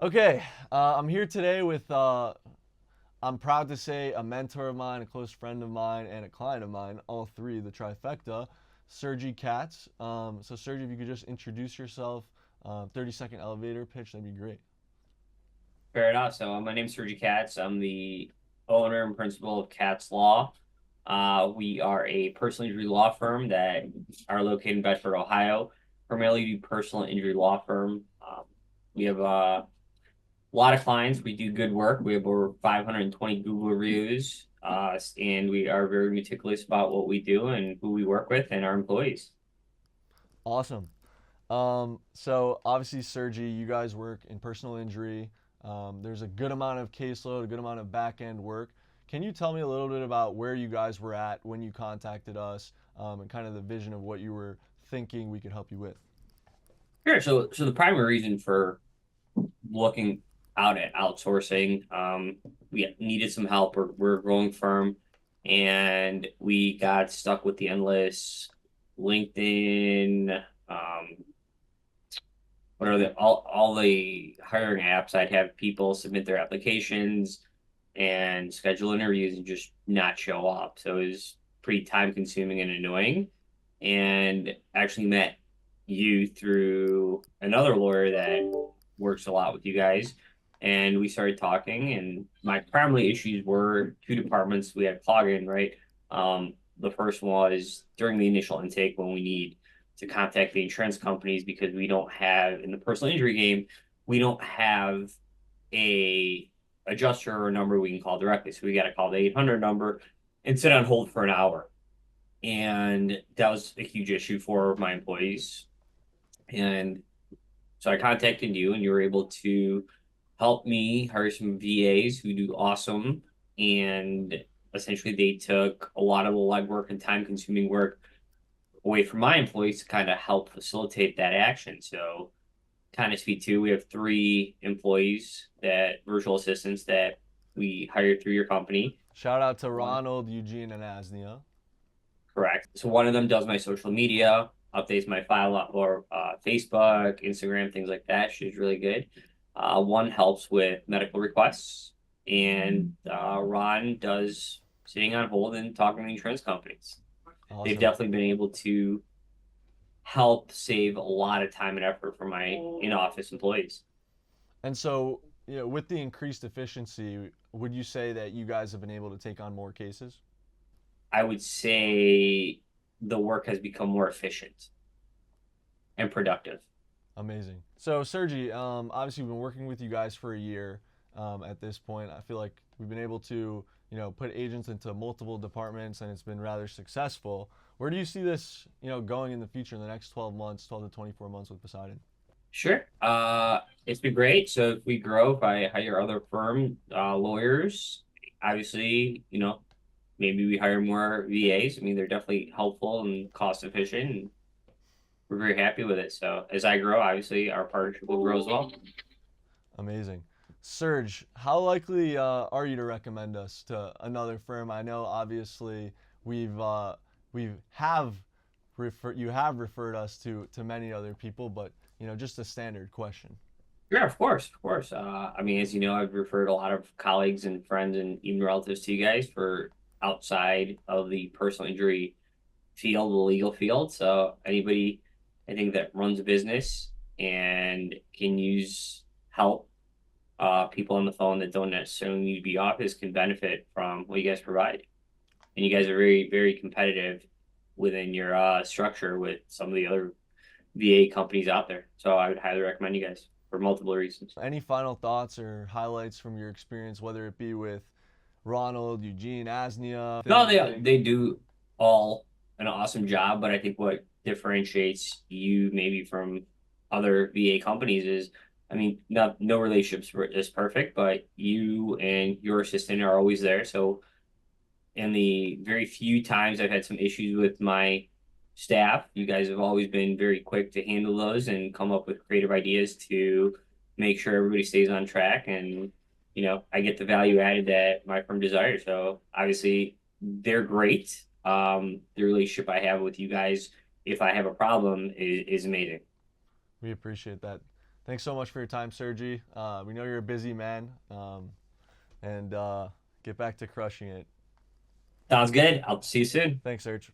Okay, I'm here today with, I'm proud to say, a mentor of mine, a close friend of mine, and a client of mine, all three, the trifecta, Sergey Kats. So, Sergey, if you could just introduce yourself, 30-second elevator pitch, that'd be great. Fair enough. So my name's Sergey Kats. I'm the owner and principal of Katz Law. We are a personal injury law firm that are located in Bedford, Ohio. Primarily do personal injury law firm. We have a lot of clients. We do good work. We have over 520 Google reviews, and we are very meticulous about what we do and who we work with and our employees. Awesome. So, obviously, Sergey, you guys work in personal injury. There's a good amount of caseload, a good amount of back end work. Can you tell me a little bit about where you guys were at when you contacted us, and kind of the vision of what you were thinking we could help you with? Sure. So the primary reason for looking out at outsourcing. We needed some help. We're a growing firm, and we got stuck with the endless LinkedIn. What are the all the hiring apps? I'd have people submit their applications and schedule interviews and just not show up. So it was pretty time consuming and annoying. And actually met you through another lawyer that works a lot with you guys. And we started talking, and my primary issues were two departments. We had plugin, right? The first one was during the initial intake when we need to contact the insurance companies because we don't have in the personal injury game, we don't have a adjuster or a number we can call directly. So we got to call the 800 number and sit on hold for an hour. And that was a huge issue for my employees. And so I contacted you, and you were able to help me hire some VAs who do awesome. And essentially, they took a lot of the legwork and time consuming work away from my employees to kind of help facilitate that action. So, kind of speak to, we have three employees that virtual assistants that we hired through your company. Shout out to One, Ronald, Eugene, and Asnia. correct. So, one of them does my social media, updates my file or Facebook, Instagram, things like that. She's really good. One helps with medical requests, and Ron does sitting on hold and talking to insurance companies. They've Awesome. definitely been able to help save a lot of time and effort for my in-office employees. And so, with the increased efficiency, would you say that you guys have been able to take on more cases? I would say the work has become more efficient and productive. Amazing. So, Sergi, obviously, we've been working with you guys for a year. At this point, I feel like we've been able to, put agents into multiple departments, and it's been rather successful. Where do you see this, going in the future in the next 12 months, 12 to 24 months with Poseidon? Sure. It's been great. So if we grow, if I hire other firm lawyers, obviously, maybe we hire more VAs. I mean, they're definitely helpful and cost efficient, and we're very happy with it. So as I grow, obviously, our partnership will grow as well. Amazing. Serge, how likely are you to recommend us to another firm? I know obviously we've you have referred us to many other people, but just a standard question. Yeah, of course, of course. I mean, as you know, I've referred a lot of colleagues and friends and even relatives to you guys for outside of the personal injury field, the legal field. So anybody, I think that runs a business and can use help, people on the phone that don't necessarily need to be office can benefit from what you guys provide. And you guys are very, very competitive within your structure with some of the other VA companies out there. So I would highly recommend you guys for multiple reasons. Any final thoughts or highlights from your experience, whether it be with Ronald, Eugene, Asnia? No, they do all an awesome job, but I think what differentiates you maybe from other VA companies is, I mean, no relationships is perfect, but you and your assistant are always there. So in the very few times I've had some issues with my staff, you guys have always been very quick to handle those and come up with creative ideas to make sure everybody stays on track. And, I get the value added that my firm desires. So obviously they're great. The relationship I have with you guys, if I have a problem, is amazing. We appreciate that. Thanks so much for your time, Sergey. We know you're a busy man, and get back to crushing it. Sounds good. I'll see you soon. Thanks, Serge.